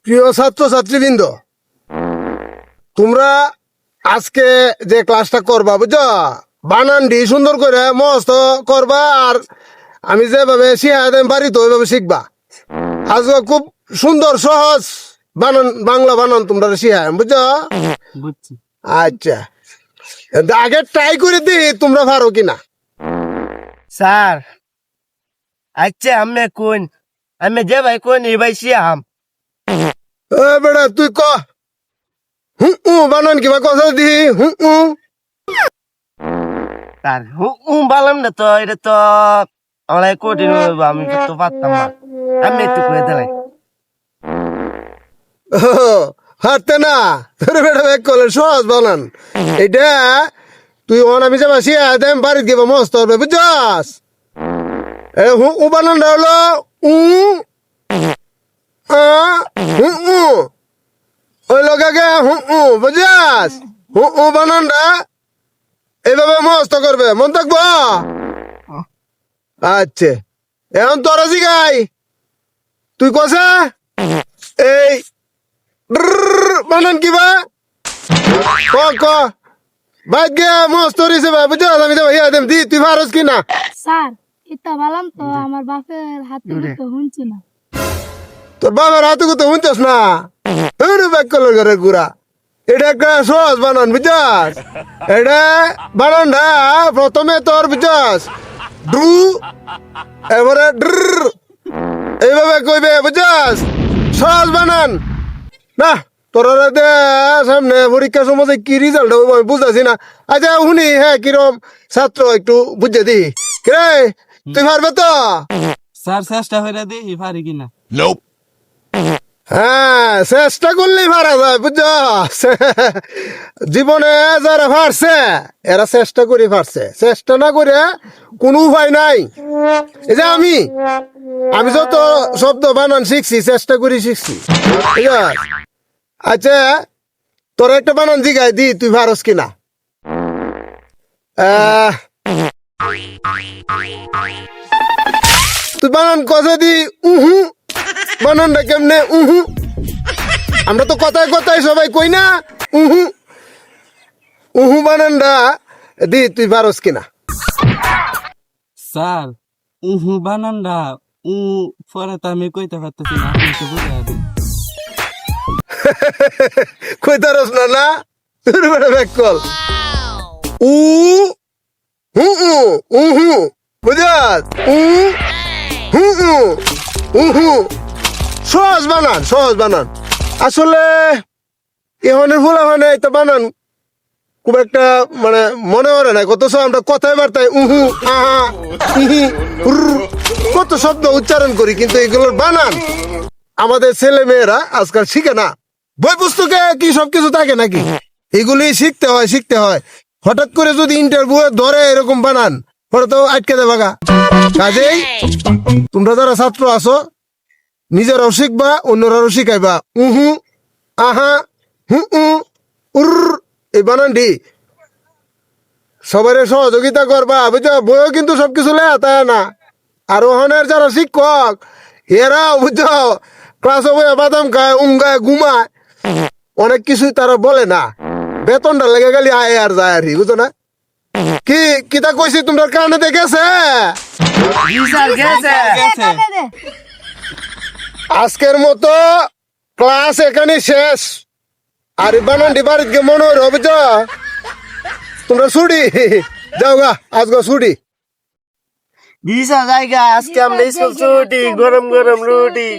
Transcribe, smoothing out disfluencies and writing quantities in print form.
প্রিয় ছাত্রছাত্রীবৃন্দ, তোমরা আজকে যে ক্লাসটা করবা বুঝছো, বানানটি সুন্দর করে মস্ত করবা, আর আমি যেভাবে শিখাই দেন বাড়িতে ওইভাবে শিখবা। আজকে খুব সুন্দর সহজ বানান, বাংলা বানান তোমরা শিখাই, বুঝছো? বুঝছি। আচ্ছা, আগে ট্রাই করে দিই তোমরা পারো কিনা। স্যার, আচ্ছা আমি যে ভাই কোন এই ভাই শিয়াম। বেড়া তুই ক বানান কিবা কথা দি স্যার বালাম না তো, এটা তো অনলাইন কঠিন হইব, আমি তো পারতাম না। আমি একটু করে দিলাই। হারতে না তোর বেটা ব্যাগ করলে সহজ বানান এটা। তুই আমি যাবা শিয়া দেম বাড়িতে গিয়ে মস্ত হবে, বুঝছস? উ বানানটা হলো ওই লোকাকে বুঝছস? বানানটা এইভাবে মস্ত করবে, মন থাকবো। আচ্ছা, এখন তোরা জিগাই তুই কসা এই বানান কিবা ক বাদ গে মস্ত হইছে ভাই, বুঝছস? আমি তো ভাইয়া দেম দি, তুই পারস কি না? স্যার এটা বললাম তো আমার বাপের হাতে তো শুনছি না। তোর বাবার হাতে কথা শুনছস না? ব্যাক কলার ঘরে গুড়া। এটা একটা সহজ বানান, বুঝছস? এটা বানানটা প্রথমে তোর বুঝছস ডু এবারে ড্র এইভাবে কইবে, বুঝছস? সহজ বানান না। তোরা সামনে পরীক্ষার সময় কি রেজাল্ট হবে আমি বুঝতেছি না। আচ্ছা শুনি, হ্যাঁ কিরম ছাত্র একটু বুঝে দি। রে তুই পারবে তো? স্যার চেষ্টা হইরা দেখি পারি কিনা। হ্যাঁ, চেষ্টা করলেই পারা যায়, বুঝছস? জীবনে যারা পারছে এরা চেষ্টা করে পারছে, চেষ্টা না করে কোনো উপায় নাই। এই যে আমি যত শব্দ বানান শিখছি চেষ্টা করে শিখছি, ঠিক আছে? আচ্ছা তোর একটা বানান জিগাই দি, তুই পারস কিনা। তুই বানান কথা দি বানানটা কেমনে আমরা তো কথায় কথায় সবাই কই না বানানটা দি, তুই পারস কিনা। স্যার বানানটা পরে তো আমি কইতে পারতেছি না, আপনি তো বুঝাই দিন। কইতারস না না? তোর বেটা ব্যাক কল বুঝাস? সহজ বানান, সহজ বানান। আসলে এখানের ফুলা মানে এটা বানান খুব একটা মানে মনে হয় না, কত সব আমরা কথায় বার্তায় আহা ইহি কত শব্দ উচ্চারণ করি, কিন্তু এগুলোর বানান আমাদের ছেলে মেয়েরা আজকাল শিখে না। বই পুস্তকে কি সবকিছু থাকে নাকি? এগুলি শিখতে হয়। হঠাৎ করে যদি ইন্টারভিউ ধরে এরকম বানান, পরে তো আটকে দেবা গা। কাজেই তোমরা যারা ছাত্র আছো নিজেরাও শিখবা, অন্যরাও শিখাইবা। আহা এই বানানটি সবাই সহযোগিতা করবা, বুঝছো? বইও কিন্তু সবকিছু লেয়া তাই না। আর ওখানের যারা শিক্ষক এরা বুঝছো ক্লাসে বইয়া বাদাম খায়, গায়, ঘুমায়, অনেক কিছুই তারা বলে না। বেতনটা লেগে গেলি আয় আর যায় আর কি, বুঝছো না? কি কিতা কইছি তোমরা কানে দেখেছে? আজকের মতো ক্লাস এখানে শেষ। আর বানানটি বাড়িতে গিয়ে মনে হয় বুঝছো তোমরা ছুটি যাও গা, আজকে ছুটি। জায়গা আজকে আমরা স্কুল ছুটি, গরম গরম রুটি।